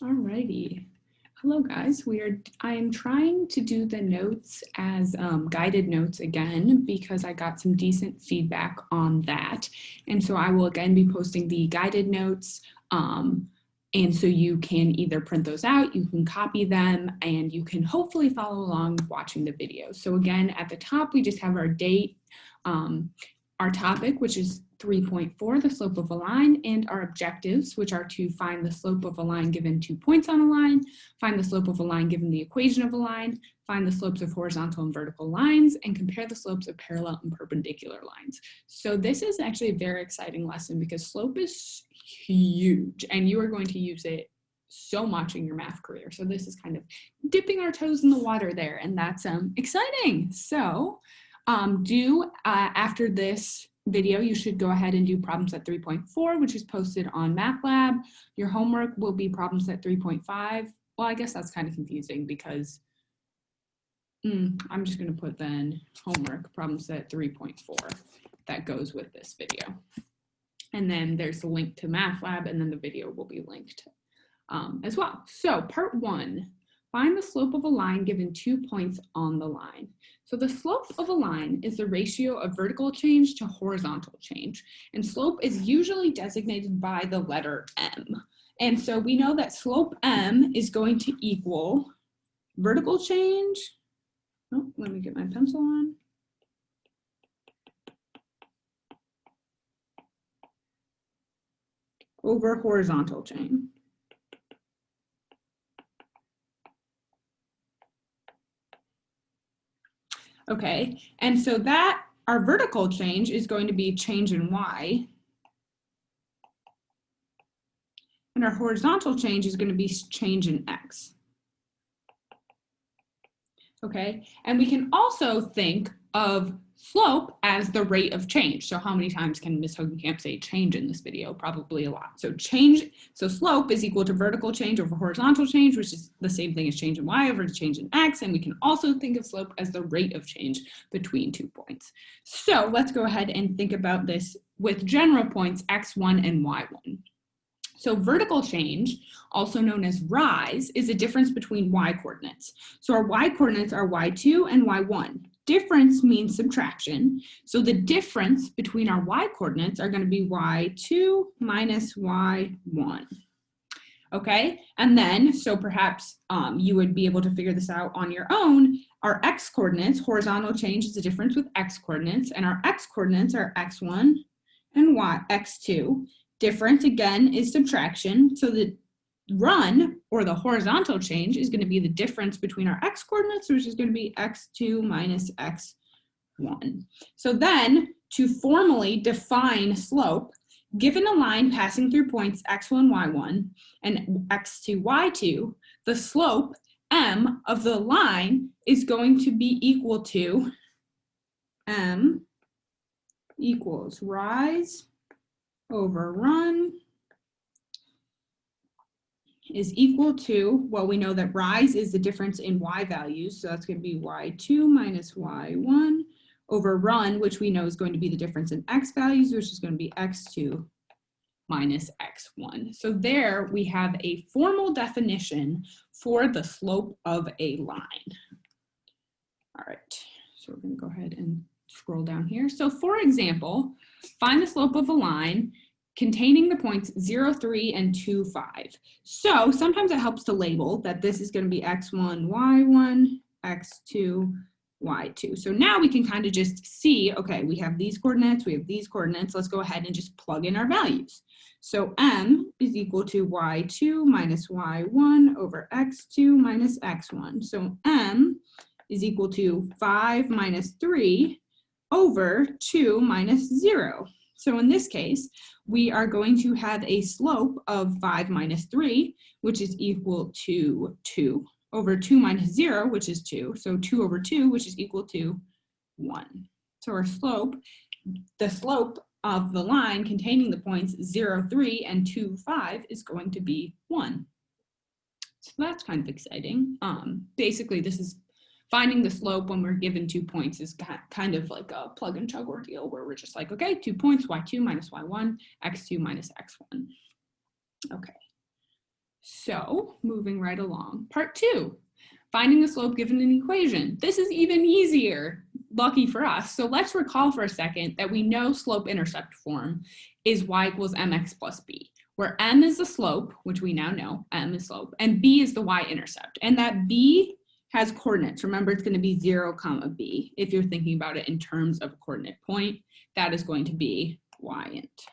Alrighty. Hello guys, I am trying to do the notes as guided notes again because I got some decent feedback on that. And so I will again be posting the guided notes. And so you can either print those out, you can copy them, and you can hopefully follow along watching the video. So again, at the top, we just have our date, our topic, which is 3.4, the slope of a line, and our objectives, which are to find the slope of a line given 2 points on a line, find the slope of a line given the equation of a line, find the slopes of horizontal and vertical lines, and compare the slopes of parallel and perpendicular lines. So this is actually a very exciting lesson because slope is huge, and you are going to use it so much in your math career. So this is kind of dipping our toes in the water there, and that's exciting. So after this video, you should go ahead and do problem set 3.4, which is posted on MathLab. Your homework will be problem set 3.5. Well, I guess that's kind of confusing because I'm just going to put then homework problem set 3.4 that goes with this video. And then there's a link to MathLab, and then the video will be linked as well. So part 1. Find the slope of a line given 2 points on the line. So the slope of a line is the ratio of vertical change to horizontal change. And slope is usually designated by the letter M. And so we know that slope M is going to equal vertical change. Oh, let me get my pencil on. Over horizontal change. Okay, and so that our vertical change is going to be change in Y, and our horizontal change is going to be change in X. Okay, and we can also think of slope as the rate of change. So how many times can Ms. Hogenkamp say change in this video? Probably a lot. So slope is equal to vertical change over horizontal change, which is the same thing as change in Y over change in X. And we can also think of slope as the rate of change between 2 points. So let's go ahead and think about this with general points X1 and Y1. So vertical change, also known as rise, is a difference between Y coordinates. So our Y coordinates are Y2 and Y1. Difference means subtraction. So the difference between our Y coordinates are going to be Y2 minus Y1. Okay, and then, so perhaps you would be able to figure this out on your own. Our X coordinates, horizontal change is the difference with X coordinates, and our X coordinates are X1 and X2. Difference, again, is subtraction. So the run, or the horizontal change, is going to be the difference between our X coordinates, which is going to be X2 minus X1. So then, to formally define slope, given a line passing through points X1, Y1, and X2, Y2, the slope, M, of the line is going to be equal to M equals rise over run is equal to, well, we know that rise is the difference in Y values, so that's going to be Y2 minus Y1 over run, which we know is going to be the difference in X values, which is going to be X2 minus X1. So there we have a formal definition for the slope of a line. All right, so we're going to go ahead and scroll down here. So for example, find the slope of a line containing the points 0, 3, and 2, 5. So sometimes it helps to label that this is going to be X1, Y1, X2, Y2. So now we can kind of just see, okay, we have these coordinates, we have these coordinates. Let's go ahead and just plug in our values. So M is equal to Y2 minus Y1 over X2 minus X1. So M is equal to 5 minus 3 over 2 minus 0. So in this case, we are going to have a slope of 5 minus 3, which is equal to 2, over 2 minus 0, which is 2. So 2 over 2, which is equal to 1. So our slope, the slope of the line containing the points 0, 3, and 2, 5 is going to be 1. So that's kind of exciting. Basically, this is finding the slope when we're given 2 points is kind of like a plug and chug ordeal where we're just like, okay, 2 points, Y2 minus Y1, X2 minus X1. Okay, So moving right along, part 2, finding the slope given an equation. This is even easier, lucky for us. So let's recall for a second that we know slope-intercept form is y equals mx plus b, where m is the slope, which we now know, m is slope, and b is the y-intercept. And that b has coordinates. Remember, it's going to be 0, b. If you're thinking about it in terms of a coordinate point, that is going to be y-int.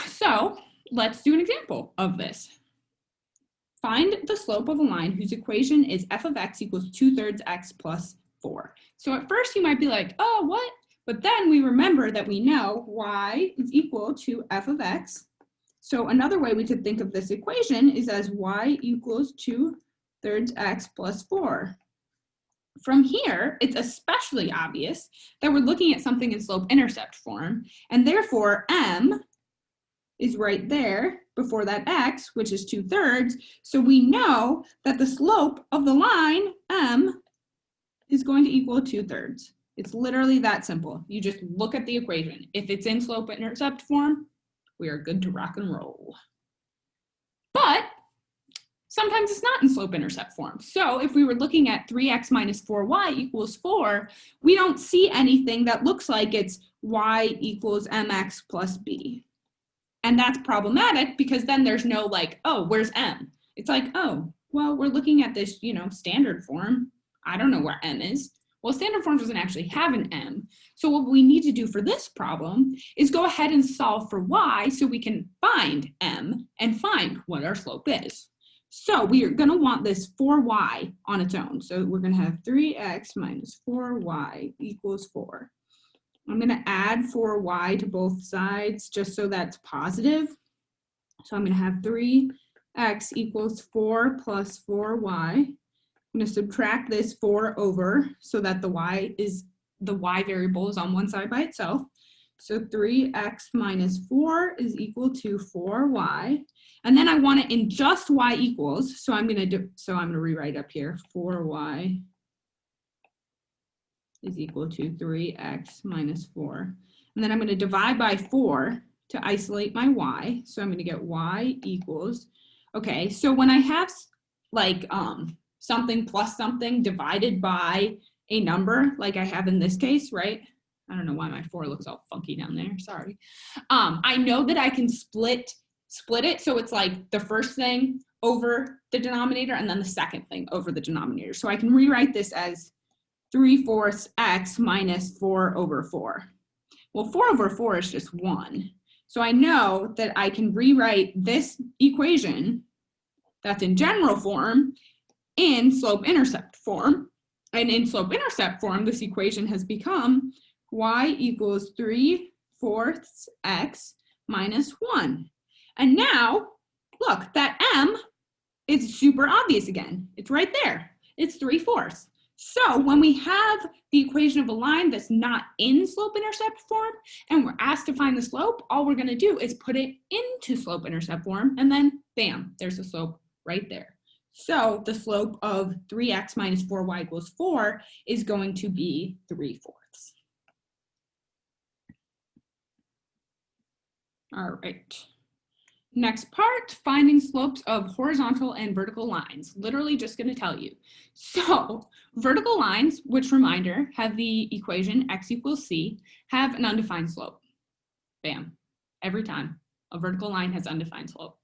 So let's do an example of this. Find the slope of a line whose equation is f of x equals 2/3 x plus 4. So at first you might be like, oh, what? But then we remember that we know y is equal to f of x. So another way we could think of this equation is as y equals 2/3 x plus 4. From here, it's especially obvious that we're looking at something in slope-intercept form, and therefore m is right there before that x, which is 2/3. So we know that the slope of the line m is going to equal 2/3. It's literally that simple. You just look at the equation. If it's in slope-intercept form, we are good to rock and roll. But sometimes it's not in slope-intercept form. So if we were looking at 3x minus 4y equals 4, we don't see anything that looks like it's y equals mx plus b. And that's problematic because then there's no like, oh, where's m? It's like, oh, well, we're looking at this, standard form. I don't know where m is. Well, standard form doesn't actually have an m. So what we need to do for this problem is go ahead and solve for y so we can find m and find what our slope is. So we are going to want this 4y on its own. So we're going to have 3x minus 4y equals 4. I'm going to add 4y to both sides just so that's positive. So I'm going to have 3x equals 4 plus 4y. I'm going to subtract this 4 over so that the y variable is on one side by itself. So 3x minus 4 is equal to 4y. And then I want it in just y equals. So I'm going to rewrite up here 4y is equal to 3x minus 4. And then I'm going to divide by 4 to isolate my y. So I'm going to get y equals, okay, so when I have like something plus something divided by a number, like I have in this case, right? I don't know why my 4 looks all funky down there, sorry. I know that I can split it, so it's like the first thing over the denominator and then the second thing over the denominator. So I can rewrite this as 3/4 x minus 4 over 4. Well, 4 over 4 is just 1. So I know that I can rewrite this equation that's in general form in slope-intercept form. And in slope-intercept form, this equation has become y equals 3/4 x minus 1. And now, look, that m is super obvious again. It's right there. It's 3/4. So when we have the equation of a line that's not in slope-intercept form and we're asked to find the slope, all we're going to do is put it into slope-intercept form and then bam, there's the slope right there. So the slope of 3x minus 4y equals 4 is going to be 3/4. All right. Next part, finding slopes of horizontal and vertical lines. Literally just going to tell you. So vertical lines, which reminder, have the equation x equals c, have an undefined slope. Bam. Every time a vertical line has undefined slope.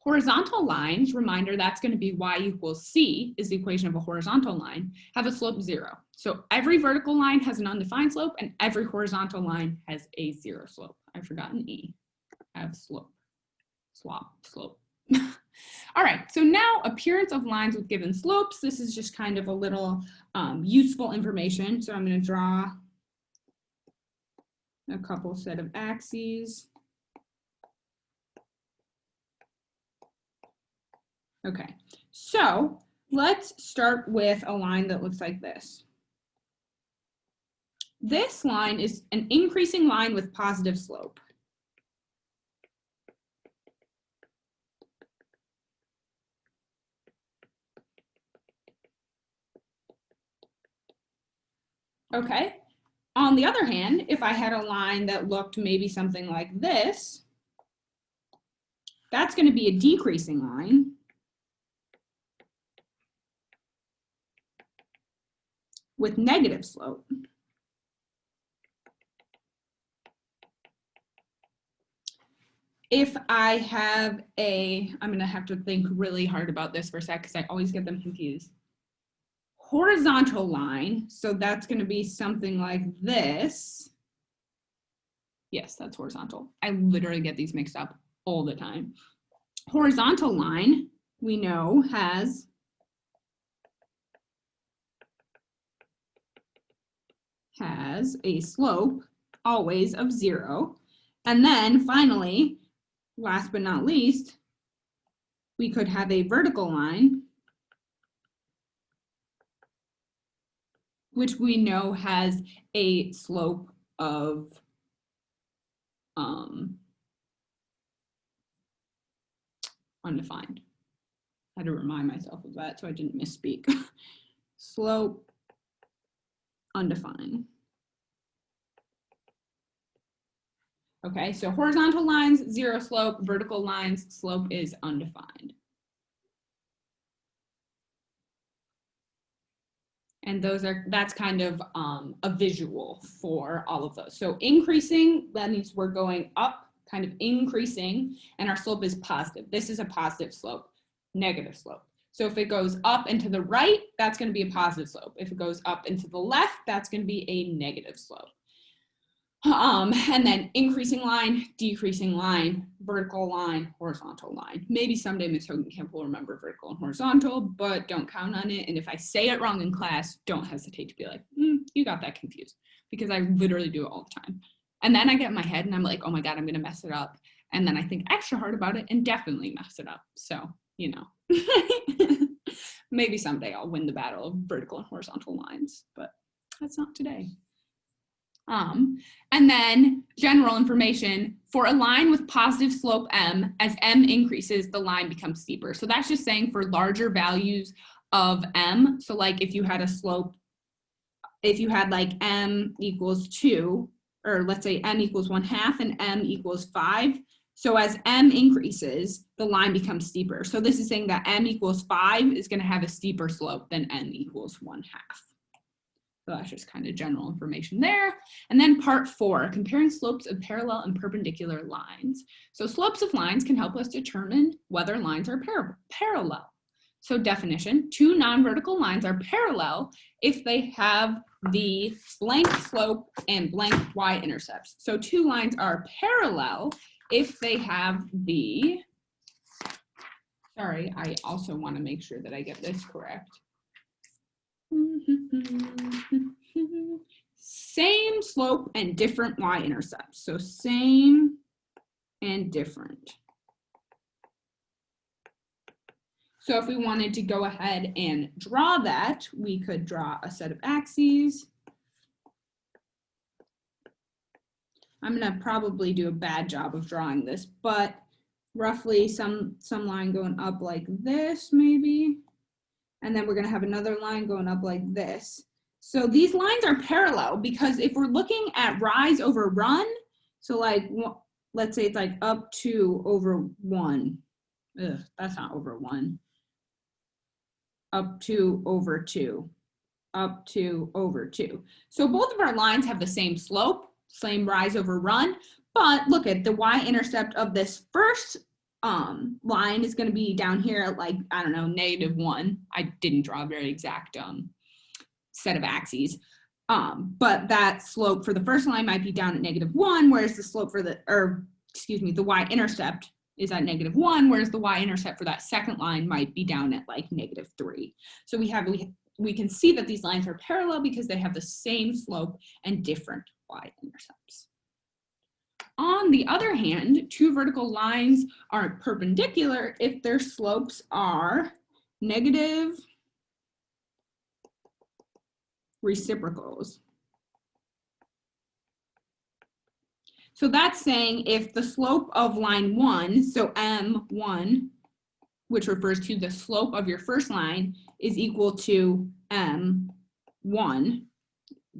Horizontal lines, reminder, that's going to be y equals c, is the equation of a horizontal line, have a slope 0. So every vertical line has an undefined slope and every horizontal line has a 0 slope. I've forgotten e. Have slope. Slope. All right, so now appearance of lines with given slopes. This is just kind of a little useful information. So I'm going to draw a couple set of axes. Okay, so let's start with a line that looks like this. This line is an increasing line with positive slope. Okay, on the other hand, if I had a line that looked maybe something like this, That's going to be a decreasing line. With negative slope. If I have I'm gonna have to think really hard about this for a sec because I always get them confused. Horizontal line, so that's gonna be something like this. Yes, that's horizontal. I literally get these mixed up all the time. Horizontal line, we know, has a slope always of 0. And then finally, last but not least, we could have a vertical line, which we know has a slope of undefined. I had to remind myself of that so I didn't misspeak. Slope undefined. Okay, so horizontal lines, 0 slope, vertical lines, slope is undefined. And that's kind of a visual for all of those. So increasing, that means we're going up, kind of increasing, and our slope is positive. This is a positive slope, negative slope. So if it goes up and to the right, that's going to be a positive slope. If it goes up and to the left, that's going to be a negative slope. And then increasing line, decreasing line, vertical line, horizontal line. Maybe someday Ms. Hogenkamp will remember vertical and horizontal, but don't count on it. And if I say it wrong in class, don't hesitate to be like, you got that confused, because I literally do it all the time. And then I get in my head and I'm like, oh my God, I'm gonna mess it up. And then I think extra hard about it and definitely mess it up. So, you know, maybe someday I'll win the battle of vertical and horizontal lines, but that's not today. And then general information, for a line with positive slope m, as m increases, the line becomes steeper. So that's just saying for larger values of m, so like if you had a slope, if you had like m equals 2, or let's say m equals 1/2 and m equals 5, so as m increases, the line becomes steeper. So this is saying that m equals 5 is going to have a steeper slope than m equals 1/2. So that's just kind of general information there. And then part 4, comparing slopes of parallel and perpendicular lines. So slopes of lines can help us determine whether lines are parallel. So definition, 2 non-vertical lines are parallel if they have the blank slope and blank y-intercepts. So 2 lines are parallel if they have the, sorry, I also want to make sure that I get this correct. Same slope and different y-intercepts. So same and different. So if we wanted to go ahead and draw that, we could draw a set of axes. I'm going to probably do a bad job of drawing this, but roughly some line going up like this maybe. And then we're going to have another line going up like this. So these lines are parallel because if we're looking at rise over run, so like, let's say it's like up 2 over 1. Ugh, that's not over 1. Up 2 over 2. Up 2 over 2. So both of our lines have the same slope, same rise over run, but look at the y-intercept of this first line is going to be down here at like, I don't know, -1. I didn't draw a very exact set of axes, but that slope for the first line might be down at -1, whereas the slope for the, or excuse me, the y-intercept is at -1, whereas the y-intercept for that second line might be down at like -3. So we can see that these lines are parallel because they have the same slope and different y-intercepts. On the other hand, 2 vertical lines are perpendicular if their slopes are negative reciprocals. So that's saying if the slope of line 1, so M1, which refers to the slope of your first line, is equal to M1,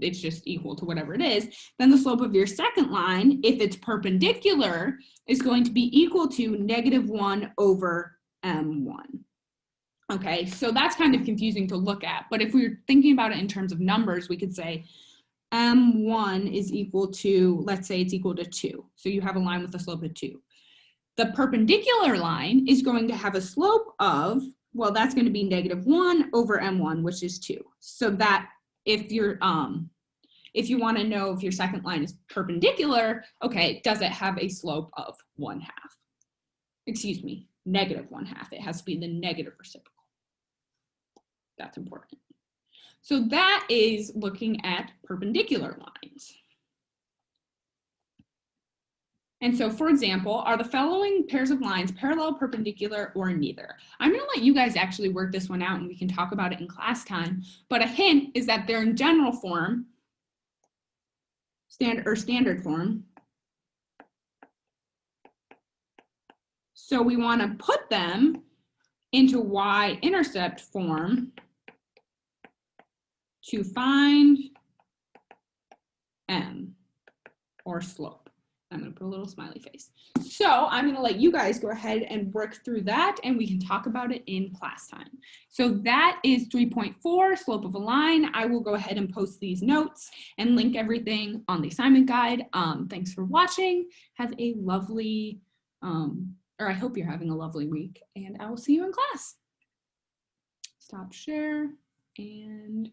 it's just equal to whatever it is, then the slope of your second line, if it's perpendicular, is going to be equal to -1 over m1. Okay, so that's kind of confusing to look at, but if we're thinking about it in terms of numbers, we could say m1 is equal to, let's say it's equal to 2. So you have a line with a slope of 2. The perpendicular line is going to have a slope of, well, that's going to be -1 over m1, which is 2. So that if you want to know if your second line is perpendicular, okay, does it have a slope of 1/2? Excuse me, -1/2. It has to be the negative reciprocal. That's important. So that is looking at perpendicular lines. And so, for example, are the following pairs of lines parallel, perpendicular, or neither? I'm going to let you guys actually work this one out and we can talk about it in class time. But a hint is that they're in general form, standard form. So we want to put them into y-intercept form to find m, or slope. I'm going to put a little smiley face. So I'm going to let you guys go ahead and work through that and we can talk about it in class time. So that is 3.4, slope of a line. I will go ahead and post these notes and link everything on the assignment guide. Thanks for watching. Have a lovely, or I hope you're having a lovely week, and I will see you in class. Stop share and